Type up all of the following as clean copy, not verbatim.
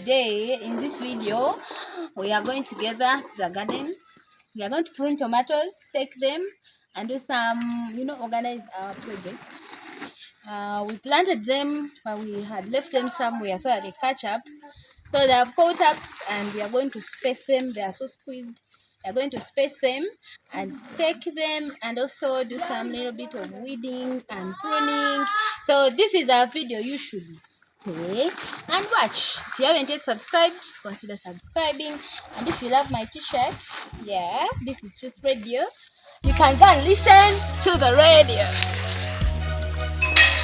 today in this video we are going together to the garden. We are going to prune tomatoes, take them and do some, organize our project. We planted them, but we had left them somewhere so that they catch up. So they have caught up and we are going to space them. They are so squeezed. We are going to space them and stake them and also do some little bit of weeding and pruning. So this is our video. You should stay and watch. If you haven't yet subscribed, consider subscribing. And if you love my t-shirt, this is Truth Radio. You can go and listen to the radio.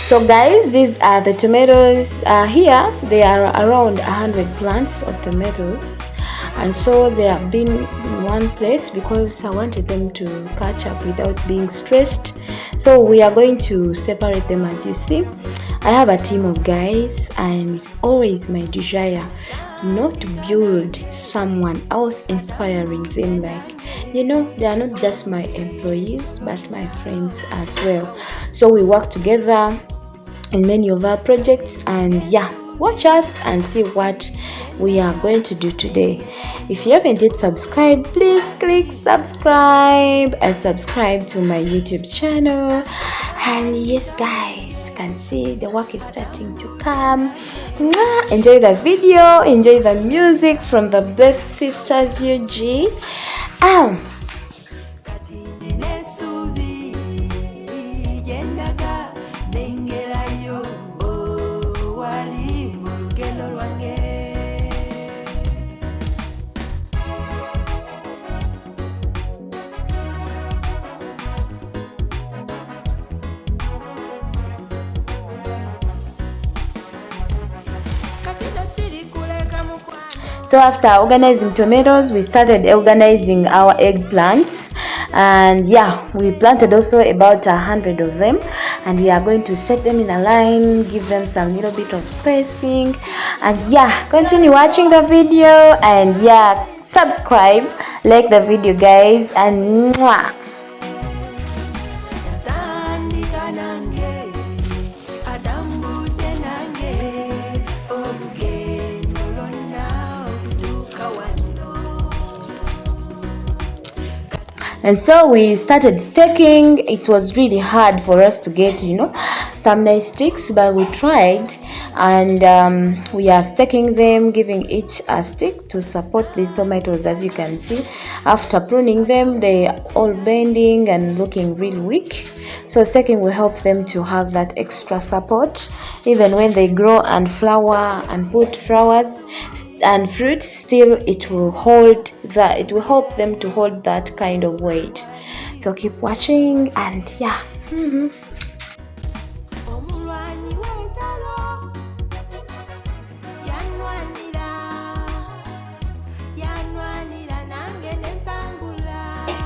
So guys, these are the tomatoes. Here there are around 100 plants of tomatoes, and so they have been in one place because I wanted them to catch up without being stressed. So we are going to separate them. As you see, I have a team of guys, and it's always my desire not to build someone else, inspiring them. They are not just my employees but my friends as well. So we work together in many of our projects, and watch us and see what we are going to do today. If you haven't yet subscribed, please click subscribe and subscribe to my YouTube channel. And yes guys, you can see the work is starting to come. Enjoy the video, enjoy the music from the blessed sisters UG. So after organizing tomatoes, we started organizing our eggplants, and we planted also about 100 of them, and we are going to set them in a line, give them some little bit of spacing, and continue watching the video, and subscribe, like the video guys, and mwah. And so we started staking. It was really hard for us to get, some nice sticks, but we tried, and we are staking them, giving each a stick to support these tomatoes. As you can see, after pruning them, they are all bending and looking really weak. So staking will help them to have that extra support, even when they grow and flower and put flowers and fruit. Still it will help them to hold that kind of weight. So keep watching, and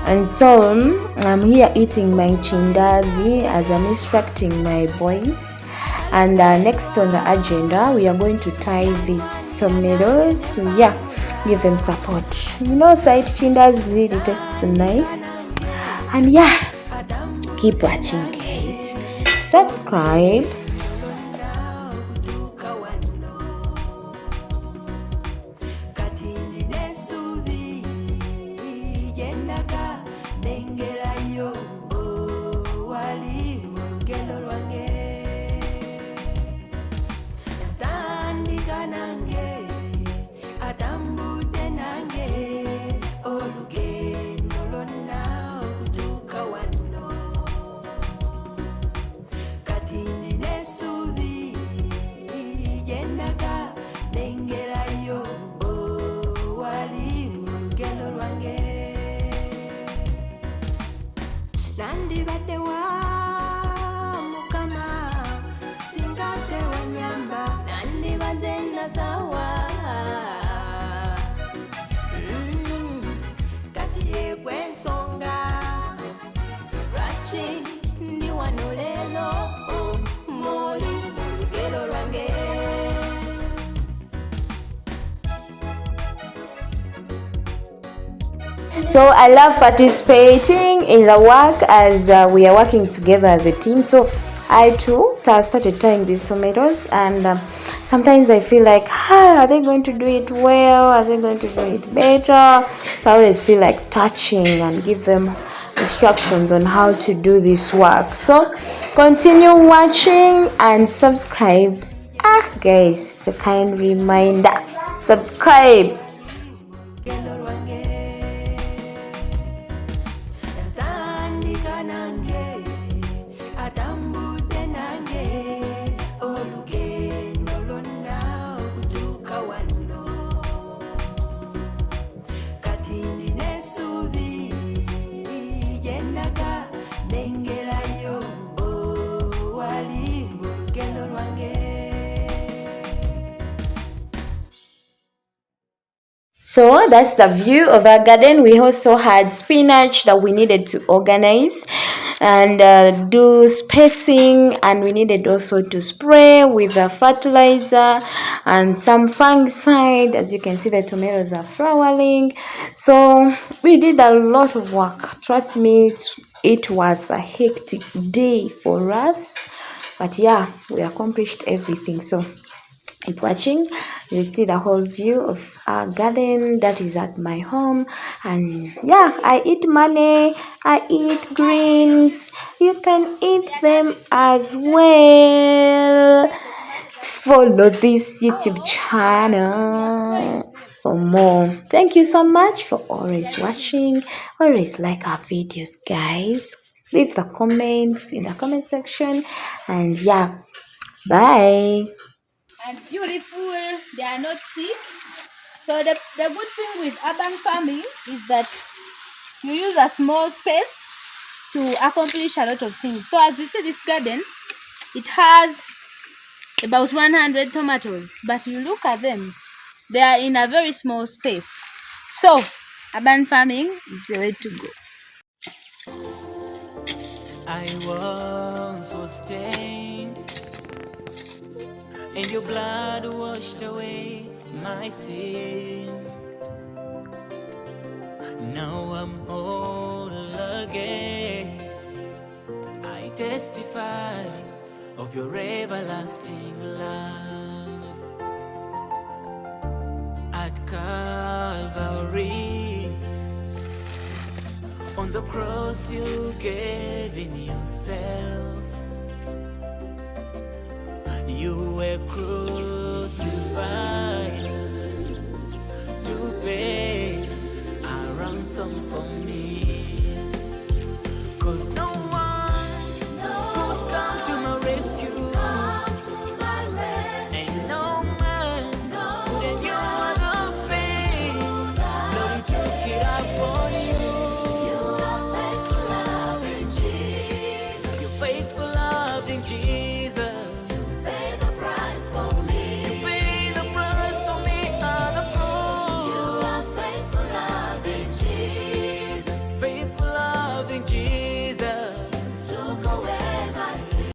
And so I'm here eating my chindazi as I'm instructing my boys. And next on the agenda, we are going to tie these tomatoes to give them support. Side chindas really tastes nice. And keep watching guys. Subscribe. So I love participating in the work as we are working together as a team. So I too started tying these tomatoes, and sometimes I feel like, are they going to do it well? Are they going to do it better? So I always feel like touching and give them instructions on how to do this work. So continue watching and subscribe. Guys, it's a kind reminder. Subscribe. So that's the view of our garden. We also had spinach that we needed to organize and do spacing, and we needed also to spray with a fertilizer and some fungicide. As you can see, the tomatoes are flowering. So we did a lot of work. Trust me, it was a hectic day for us, but yeah, we accomplished everything. So keep watching. You see the whole view of our garden that is at my home. And yeah, I eat money, I eat greens. You can eat them as well. Follow this YouTube channel for more. Thank you so much for always watching. Always like our videos, guys. Leave the comments in the comment section. And yeah, bye. And beautiful, they are not sick. So the good thing with urban farming is that you use a small space to accomplish a lot of things. So as you see, this garden, it has about 100 tomatoes, but you look at them, they are in a very small space. So urban farming is the way to go. I once was stained, and your blood washed away my sin. Now I'm whole again. I testify of your everlasting love. At Calvary, on the cross you gave in yourself. You were crucified.